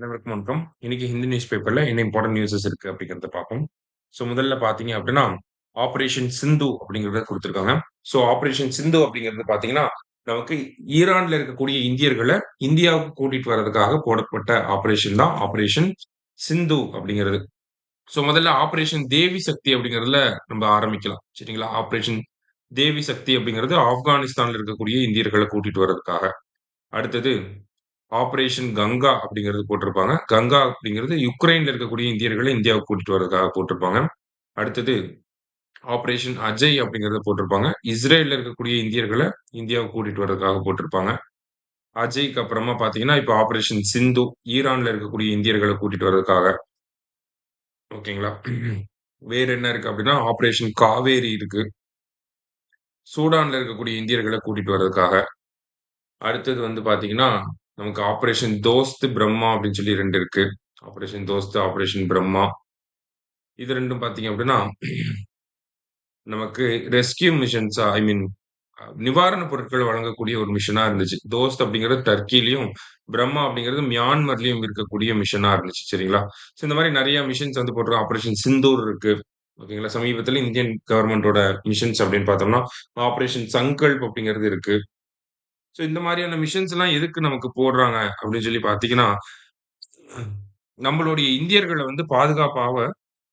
அனைவருக்கும் வணக்கம். இன்னைக்கு ஹிந்து நியூஸ் பேப்பர்ல என்ன இம்பார்ட்டன்ட் நியூஸஸ் இருக்கு அப்படிங்கிறத பார்ப்போம். முதல்ல பார்த்தீங்க அப்படின்னா, ஆப்பரேஷன் சிந்து அப்படிங்கிறத குடுத்திருக்காங்க. ஆப்பரேஷன் சிந்து அப்படிங்கிறது பார்த்தீங்கன்னா, நமக்கு ஈரான்ல இருக்கக்கூடிய இந்தியர்கள இந்தியாவுக்கு கூட்டிட்டு வர்றதுக்காக போடப்பட்ட ஆப்பரேஷன் தான் ஆப்பரேஷன் சிந்து அப்படிங்கிறது. முதல்ல ஆப்பரேஷன் தேவி சக்தி அப்படிங்கிறதுல நம்ம ஆரம்பிக்கலாம். சரிங்களா? ஆப்பரேஷன் தேவி சக்தி அப்படிங்கிறது ஆப்கானிஸ்தான்ல இருக்கக்கூடிய இந்தியர்கள கூட்டிட்டு வர்றதுக்காக. அடுத்தது ஆப்பரேஷன் கங்கா அப்படிங்கிறது போட்டிருப்பாங்க. கங்கா அப்படிங்கிறது யுக்ரைன்ல இருக்கக்கூடிய இந்தியர்கள இந்தியாவுக்கு கூட்டிட்டு வரதுக்காக போட்டிருப்பாங்க. அடுத்தது ஆப்பரேஷன் அஜய் அப்படிங்கிறத போட்டிருப்பாங்க. இஸ்ரேல்ல இருக்கக்கூடிய இந்தியர்கள இந்தியாவுக்கு கூட்டிட்டு வரதுக்காக போட்டிருப்பாங்க. அஜய்க்கு அப்புறமா பார்த்தீங்கன்னா, இப்ப ஆப்பரேஷன் சிந்து ஈரான்ல இருக்கக்கூடிய இந்தியர்கள கூட்டிட்டு வரதுக்காக. ஓகேங்களா? வேற என்ன இருக்கு அப்படின்னா, ஆப்பரேஷன் காவேரி இருக்கு. சூடான்ல இருக்கக்கூடிய இந்தியர்கள கூட்டிட்டு வரதுக்காக. அடுத்தது வந்து பார்த்தீங்கன்னா, நமக்கு ஆப்பரேஷன் தோஸ்த் பிரம்மா அப்படின்னு சொல்லி 2 இருக்கு. Operation Dost, operation Brahma. இது 2ம் பார்த்தீங்க அப்படின்னா, நமக்கு ரெஸ்க்யூ மிஷன்ஸா ஐ மீன் நிவாரணப் பொருட்கள் வழங்கக்கூடிய ஒரு மிஷனா இருந்துச்சு. தோஸ்த் அப்படிங்கிறது டர்க்கிலயும், பிரம்மா அப்படிங்கிறது மியான்மர்லயும் இருக்கக்கூடிய மிஷனா இருந்துச்சு. சரிங்களா? இந்த மாரி நெறைய மிஷன்ஸ் வந்து போட்டிருக்காங்க. ஆப்பரேஷன் சிந்தூர் இருக்கு. ஓகேங்களா? சமீபத்தில இந்தியன் கவர்ன்மென்ட்டோட மிஷன்ஸ் அப்படின்னு பார்த்தோம்னா, ஆப்பரேஷன் சங்கல்ப் அப்படிங்கிறது இருக்கு. இந்த மாரியான மிஷன்ஸ்லாம் எதுக்கு நமக்கு போடுறாங்க அப்படின்னு சொல்லி பார்த்தீங்கன்னா, நம்மளுடைய இந்தியர்கள வந்து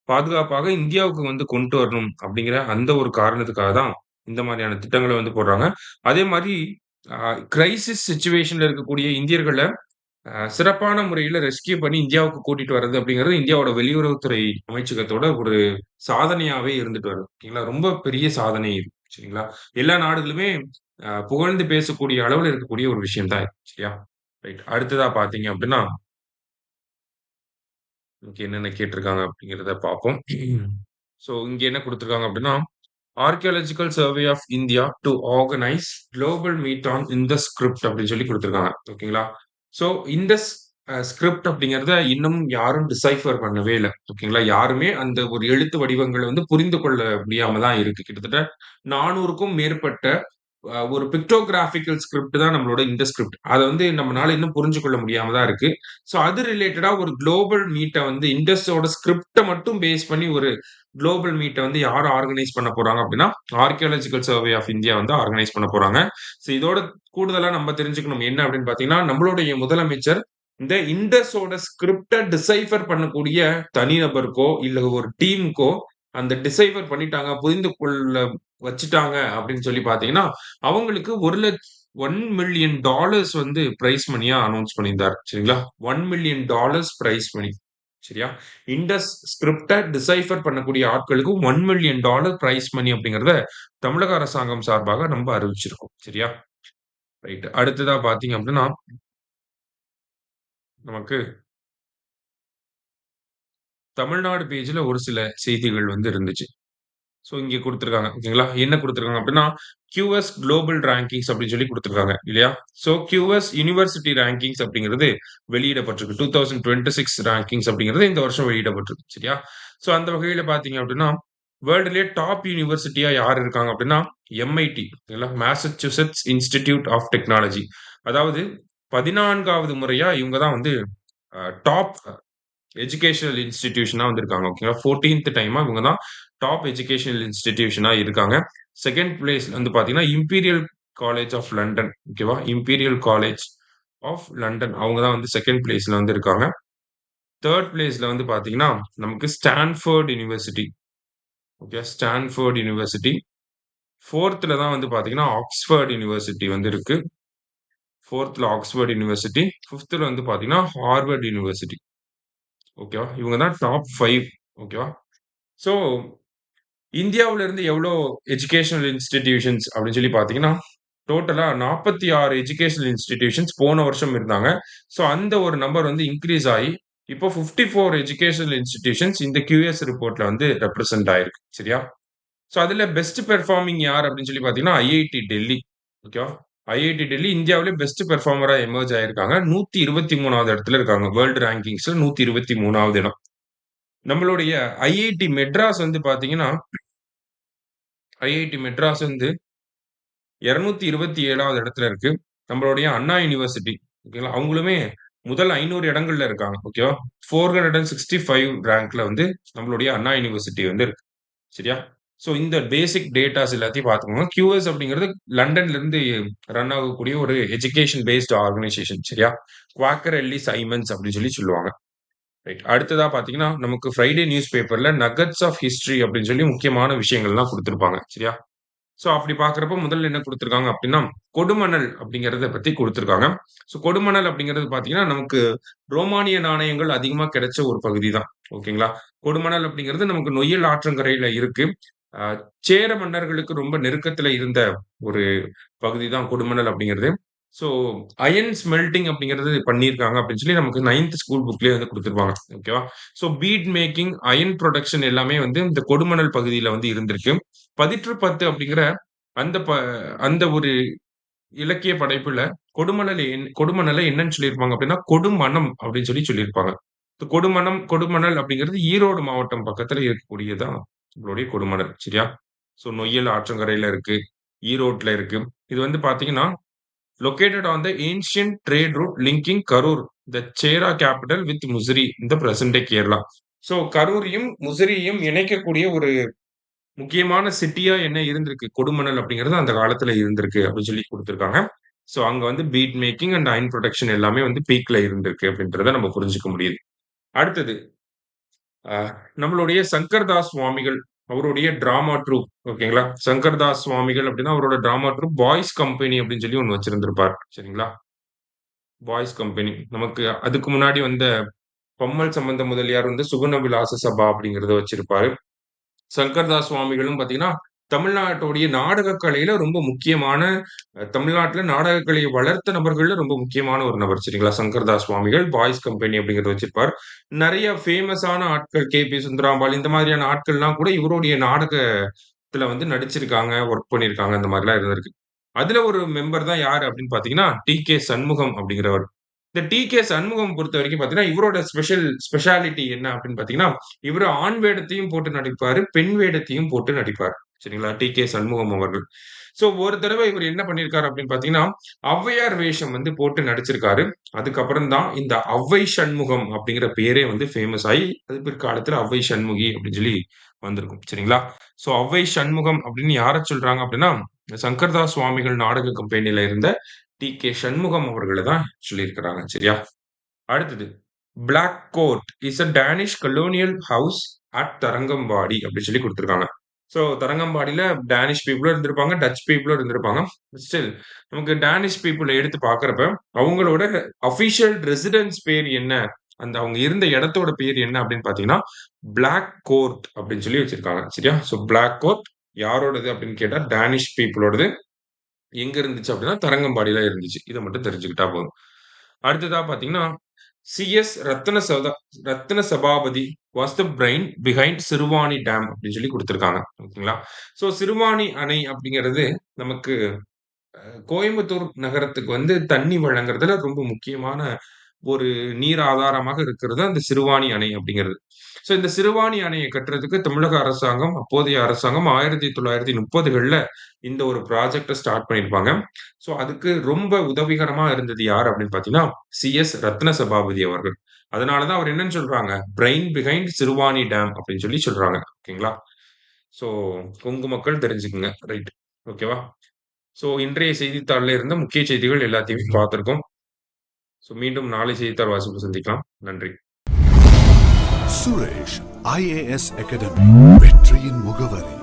பாதுகாப்பாக இந்தியாவுக்கு வந்து கொண்டு வரணும் அப்படிங்கிற அந்த ஒரு காரணத்துக்காக தான் இந்த மாரியான திட்டங்கள வந்து போடுறாங்க. அதே மாரி கிரைசிஸ் சிச்சுவேஷன்ல இருக்கக்கூடிய இந்தியர்கள சிறப்பான முறையில ரெஸ்க்யூ பண்ணி இந்தியாவுக்கு கூட்டிட்டு வர்றது அப்படிங்கிறது இந்தியாவோட வெளியுறவுத்துறை அமைச்சகத்தோட ஒரு சாதனையாவே இருந்துட்டு வருது. ஓகேங்களா? ரொம்ப பெரிய சாதனை இது. சரிங்களா? எல்லா நாடுகளுமே புகழ்ந்து பேசக்கூடிய அளவுல இருக்கக்கூடிய ஒரு விஷயம் தான் இது. சரியா? ரைட். அடுத்ததா பார்த்தீங்க அப்படின்னா, இங்க என்னென்ன கேட்டிருக்காங்க அப்படிங்கிறத பார்ப்போம். இங்க என்ன குடுத்திருக்காங்க அப்படின்னா, archaeological survey of India to organise global meet on Indus script அப்படின்னு சொல்லி குடுத்திருக்காங்க. ஓகேங்களா? ஸோ இண்டஸ் ஸ்கிரிப்ட் அப்படிங்கிறத இன்னும் யாரும் டிசைஃபர் பண்ணவே இல்ல. ஓகேங்களா? யாருமே அந்த ஒரு எழுத்து வடிவங்கள வந்து புரிந்து கொள்ள முடியாம தான் இருக்கு. கிட்டத்தட்ட 400க்கும் மேற்பட்ட ஒரு பிக்டோகிராபிக்கல் ஸ்கிரிப்ட் தான் நம்மளோட இந்த ஸ்கிரிப்ட். அத வந்து நம்மனால இன்னும் புரிஞ்சு கொள்ள முடியாம தான் இருக்கு. அது ரிலேட்டடா ஒரு குளோபல் மீட்ட வந்து இண்டஸோட ஸ்கிரிப்ட்ட மட்டும் பேஸ் பண்ணி ஒரு குளோபல் மீட்ட வந்து யார் ஆர்கனைஸ் பண்ண போறாங்க அப்படின்னா, ஆர்க்கியாலஜிக்கல் சர்வே ஆஃப் இந்தியா வந்து ஆர்கனைஸ் பண்ண போறாங்க. இதோட கூடுதலா நம்ம தெரிஞ்சுக்கணும் என்ன அப்படின்னு பார்த்தீங்கன்னா, நம்மளுடைய முதலமைச்சர் இந்த இண்டஸோட ஸ்கிரிப்ட்ட டிசைஃபர் பண்ணக்கூடிய தனிநபருக்கோ, இல்ல ஒரு டீமுக்கோ அந்த டிசைஃபர் பண்ணிட்டாங்க, புரிந்து கொள்ள வச்சுட்டாங்க அப்படின்னு சொல்லி பார்த்தீங்கன்னா, அவங்களுக்கு $1,000,000 வந்து பிரைஸ் மனியா அனவுன்ஸ் பண்ணியிருந்தார். சரிங்களா? $1,000,000 பிரைஸ் மனி. சரியா? இண்டஸ் ஸ்கிரிப்ட்ட டிசைஃபர் பண்ணக்கூடிய ஆட்களுக்கு $1,000,000 பிரைஸ் மனி அப்படிங்கிறத தமிழக அரசாங்கம் சார்பாக நம்ம அறிவிச்சிருக்கோம். சரியா? ரைட். அடுத்ததா பார்த்தீங்க அப்படின்னா, நமக்கு தமிழ்நாடு பேஜ்ல ஒரு சில செய்திகள் வந்து இருந்துச்சு. இங்க குடுத்துருக்காங்க. ஓகேங்களா? என்ன குடுத்துருக்காங்க அப்டின்னா, QS குளோபல் ரேங்கிங்ஸ் அப்டின்னு சொல்லி குடுத்துருக்காங்க இல்லையா? QS யுனிவர்சிட்டி ரேங்கிங்ஸ் அப்டிங்கிறது வெளியிடப்பட்டிருக்கு. 2026 ரேங்கிங்ஸ் அப்டிங்கிறது இந்த வருஷம் வெளியிடப்பட்டிருக்கு. சரியா? அந்த வகையில பார்த்தீங்க அப்டின்னா, வேர்ல்டுலயே டாப் யுனிவர்சிட்டியா யார் இருக்காங்க அப்டின்னா, MIT ஓகேங்களா? Massachusetts Institute of Technology. அதாவது 14வது முறையா இவங்க தான் வந்து டாப் எஜுகேஷனல் இன்ஸ்டிடியூஷனா வந்திருக்காங்க. ஓகேங்களா? 14த் டைமா இவங்க தான் டாப் எஜுகேஷனல் இன்ஸ்டிடியூஷனா இருக்காங்க. 2ண்ட் பிளேஸ் வந்து பார்த்தீங்கன்னா, இம்பீரியல் காலேஜ் ஆஃப் லண்டன். ஓகேவா? Imperial College of London. அவங்க தான் வந்து 2ண்ட் பிளேஸ்ல வந்து இருக்காங்க. 3ர்ட் பிளேஸ்ல வந்து பார்த்தீங்கன்னா, நமக்கு Stanford university. Okay. Stanford university. 4த்ல தான் வந்து பார்த்தீங்கன்னா, ஆக்ஸ்போர்ட் யுனிவர்சிட்டி வந்து இருக்கு. 4த்ல ஆக்ஸ்போர்ட் யுனிவர்சிட்டி. 5த்ல வந்து பார்த்தீங்கன்னா, ஹார்வர்ட் யுனிவர்சிட்டி. ஓகேவா? இவங்க தான் டாப் 5 ஓகேவா? ஸோ இந்தியாவுல இருந்து எவ்ளோ எஜுகேஷனல் இன்ஸ்டிடியூஷன்ஸ் அப்படின்னு சொல்லி பார்த்தீங்கன்னா, டோட்டலா 46 எஜுகேஷனல் இன்ஸ்டிடியூஷன்ஸ் போன வருஷம் இருந்தாங்க. அந்த ஒரு நம்பர் வந்து இன்கிரீஸ் ஆயி, இப்போ 54 எஜுகேஷனல் இன்ஸ்டிடியூஷன்ஸ் இந்த QS ரிப்போர்ட்ல வந்து ரெப்ரசன்ட் ஆயிருக்கு. சரியா? அதுல பெஸ்ட் பெர்ஃபார்மிங் யார் அப்படின்னு சொல்லி பார்த்தீங்கன்னா, IIT டெல்லி. ஓகேவா? IIT டெல்லி இந்தியாவிலே பெஸ்ட் பெர்ஃபார்மரா எமர்ஜ் ஆயிருக்காங்க. 123வது இடத்துல இருக்காங்க. வேர்ல்ட் ரேங்கிங்ஸ்ல 123வது இடம். நம்மளுடைய IIT மெட்ராஸ் வந்து பார்த்தீங்கன்னா, IIT மெட்ராஸ் வந்து 227வது இடத்துல இருக்கு. நம்மளுடைய அண்ணா யுனிவர்சிட்டி ஓகேங்களா? அவங்களுமே முதல் 500 இடங்கள்ல இருக்காங்க. ஓகேவா? 465 ரேங்க்ல வந்து நம்மளுடைய அண்ணா யுனிவர்சிட்டி வந்து இருக்கு. சரியா? ஸோ இந்த பேசிக் டேட்டாஸ் எல்லாத்தையும் பார்த்துக்கோங்க. QS அப்படிங்கிறது லண்டன்ல இருந்து ரன் ஆகக்கூடிய ஒரு எஜுகேஷன் பேஸ்ட் ஆர்கனைசேஷன். சரியா? குவாக்கர் எல்லி சைமன்ஸ் அப்படின்னு சொல்லி சொல்லுவாங்க. ரைட். அடுத்ததா பார்த்தீங்கன்னா, நமக்கு ஃப்ரைடே நியூஸ் பேப்பர்ல நகட்ஸ் ஆஃப் ஹிஸ்டரி அப்படின்னு சொல்லி முக்கியமான விஷயங்கள்லாம் குடுத்திருப்பாங்க. சரியா? ஸோ அப்படி பார்க்கிறப்போ முதல்ல என்ன குடுத்திருக்காங்க அப்படின்னா, கொடுமணல் அப்படிங்கிறத பத்தி குடுத்திருக்காங்க. ஸோ கொடுமணல் அப்படிங்கிறது பார்த்தீங்கன்னா, நமக்கு ரோமானிய நாணயங்கள் அதிகமா கிடைச்ச ஒரு பகுதி தான். ஓகேங்களா? கொடுமணல் அப்படிங்கிறது நமக்கு நொய்யல் ஆற்றங்கரையில இருக்கு. அ சேர மன்னர்களுக்கு ரொம்ப நெருக்கத்துல இருந்த ஒரு பகுதி தான் கொடுமணல் அப்படிங்கிறது. ஸோ அயர்ன் ஸ்மெல்டிங் அப்படிங்கிறது பண்ணியிருக்காங்க அப்படின்னு சொல்லி நமக்கு 9த் ஸ்கூல் புக்லயே வந்து குடுத்துருப்பாங்க. ஓகேவா? So bead making, iron production எல்லாமே வந்து இந்த கொடுமணல் பகுதியில வந்து இருந்திருக்கு. பதிற்று பத்து அப்படிங்கிற அந்த அந்த ஒரு இலக்கிய படைப்புல கொடுமணலை என்னன்னு சொல்லியிருப்பாங்க அப்படின்னா, கொடுமணம் அப்படின்னு சொல்லி சொல்லியிருப்பாங்க. இந்த கொடுமணம், கொடுமணல் அப்படிங்கிறது ஈரோடு மாவட்டம் பக்கத்துல இருக்கக்கூடியது தான் நம்மளுடைய கொடுமணல். சரியா? ஸோ நொய்யல் ஆற்றங்கரையில இருக்கு. ஈரோட்ல இருக்கு. இது வந்து பார்த்தீங்கன்னா, located on the ancient trade route linking Karur, the Chera capital with Musiri in the present day Kerala. So கரூரையும், முசிறியையும் இணைக்கக்கூடிய ஒரு முக்கியமான சிட்டியா என்ன இருந்திருக்கு? கொடுமணல் அப்படிங்கிறது அந்த காலத்துல இருந்திருக்கு அப்படின்னு சொல்லி குடுத்திருக்காங்க. ஸோ அங்க வந்து bead making and iron production எல்லாமே வந்து பீக்ல இருந்திருக்கு அப்படின்றத நம்ம புரிஞ்சுக்க முடியுது. அடுத்தது அ நம்மளுடைய சங்கர் தாஸ் சுவாமிகள் அவருடைய டிராமா ட்ரூப் ஓகேங்களா? சங்கர் தாஸ் சுவாமிகள் அப்படின்னா அவரோட டிராமா ட்ரூப் பாய்ஸ் கம்பெனி அப்படின்னு சொல்லி ஒண்ணு வச்சிருந்திருப்பார். சரிங்களா? Boys company. நமக்கு அதுக்கு முன்னாடி வந்த பம்மல் சம்பந்த முதலியார் வந்து சுகுண விலாச சபா அப்படிங்கிறத வச்சிருப்பாரு. சங்கர்தாஸ் சுவாமிகளும் பார்த்தீங்கன்னா, தமிழ்நாட்டுடைய நாடகக் கலையில ரொம்ப முக்கியமான தமிழ்நாட்டுல நாடகக் கலைய வளர்த்த நபர்கள்ல ரொம்ப முக்கியமான ஒரு நபர். சரிங்களா? சங்கர்தாஸ் சுவாமிகள் பாய்ஸ் கம்பெனி அப்படிங்கிறத வச்சிருப்பார். நெறைய ஃபேமஸான ஆட்கள் கே.பி. சுந்தராம்பாள் இந்த மாதிரியான ஆட்கள்லாம் கூட இவருடைய நாடகத்துல வந்து நடிச்சிருக்காங்க, ஒர்க் பண்ணியிருக்காங்க. அந்த மாரிலாம் இருந்திருக்கு. அதுல ஒரு மெம்பர் தான் யாரு அப்படின்னு பார்த்தீங்கன்னா, டி.கே. சண்முகம் அப்படிங்கிறவர். இந்த டி.கே. சண்முகம் பொறுத்தவரைக்கும் பார்த்தீங்கன்னா, இவரோட ஸ்பெஷாலிட்டி என்ன அப்படின்னு பார்த்தீங்கன்னா, இவரு ஆண் வேடத்தையும் போட்டு நடிப்பாரு, பெண் வேடத்தையும் போட்டு நடிப்பார். சரிங்களா? டி.கே. சண்முகம் அவர்கள். ஸோ ஒரு தடவ இவரு என்ன பண்ணியிருக்காரு அப்படின்னு பார்த்தீங்கன்னா, ஔவையார் வேஷம் வந்து போட்டு நடிச்சிருக்காரு. அதுக்கப்புறம் தான் இந்த ஔவை சண்முகம் அப்படிங்கிற பேரே வந்து ஃபேமஸ் ஆயி, அது பிற்காலத்துல ஔவை சண்முகி அப்படின்னு சொல்லி வந்திருக்கும். சரிங்களா? ஸோ ஔவை சண்முகம் அப்படின்னு யார சொல்றாங்க அப்படின்னா, சங்கர்தாஸ் சுவாமிகள் நாடக கம்பெனில இருந்த டி.கே. சண்முகம் அவர்கள தான் சொல்லியிருக்கிறாங்க. சரியா? அடுத்தது black coat is a Danish colonial house at Tharangambadi அப்படின்னு சொல்லி குடுத்திருக்காங்க. ஸோ தரங்கம்பாடியில டேனிஷ் பீப்பிளும் இருந்திருப்பாங்க, டச் பீப்பிளும் இருந்திருப்பாங்க. ஸ்டில் நமக்கு டேனிஷ் பீப்பிள எடுத்து பார்க்கிறப்ப, அவங்களோட அஃபிஷியல் ரெசிடென்ஸ் பேர் என்ன? அந்த அவங்க இருந்த இடத்தோட பேர் என்ன அப்படின்னு பார்த்தீங்கன்னா, பிளாக் கோர்ட் அப்படின்னு சொல்லி வச்சிருக்காங்க. சரியா? ஸோ பிளாக் கோர்ட் யாரோடது அப்படின்னு கேட்டா, டேனிஷ் பீப்பிளோடது. எங்க இருந்துச்சு அப்படின்னா, தரங்கம்பாடியில இருந்துச்சு. இத மட்டும் தெரிஞ்சுக்கிட்டா போதும். அடுத்ததா பார்த்தீங்கன்னா, C S. Rathina Sabapathy was the brain behind Siruvani dam அப்படின்னு சொல்லி குடுத்திருக்காங்க. ஓகேங்களா? ஸோ சிறுவாணி அணை அப்படிங்கிறது நமக்கு கோயம்புத்தூர் நகரத்துக்கு வந்து தண்ணி வழங்குறதுல ரொம்ப முக்கியமான ஒரு நீர் ஆதாரமாக இருக்கிறது அந்த சிறுவாணி அணை அப்படிங்கிறது. ஸோ இந்த சிறுவாணி அணைய கட்டுறதுக்கு தமிழக அரசாங்கம், அப்போதைய அரசாங்கம் 1930கள்ல இந்த ஒரு ப்ராஜெக்ட்ட ஸ்டார்ட் பண்ணியிருப்பாங்க. ஸோ அதுக்கு ரொம்ப உதவிகரமா இருந்தது யார் அப்படின்னு பார்த்தீங்கன்னா, சி.எஸ். ரத்ன சபாபதி அவர்கள். அதனால தான் அவர் என்னன்னு சொல்றாங்க, பிரைன் பிஹைண்ட் சிறுவாணி டேம் அப்படின்னு சொல்லி சொல்றாங்க. ஓகேங்களா? ஸோ கொங்கு மக்கள் தெரிஞ்சுக்கங்க. ரைட். ஓகேவா? ஸோ இன்றைய செய்தித்தாள்ல இருந்த முக்கிய செய்திகள் எல்லாத்தையுமே பார்த்திருக்கோம். ஸோ மீண்டும் நாளை செய்தித்தாள் வாசிப்பு சந்திக்கலாம். நன்றி. சுரேஷ் IAS அகாடமி வெற்றியின் முகவரி.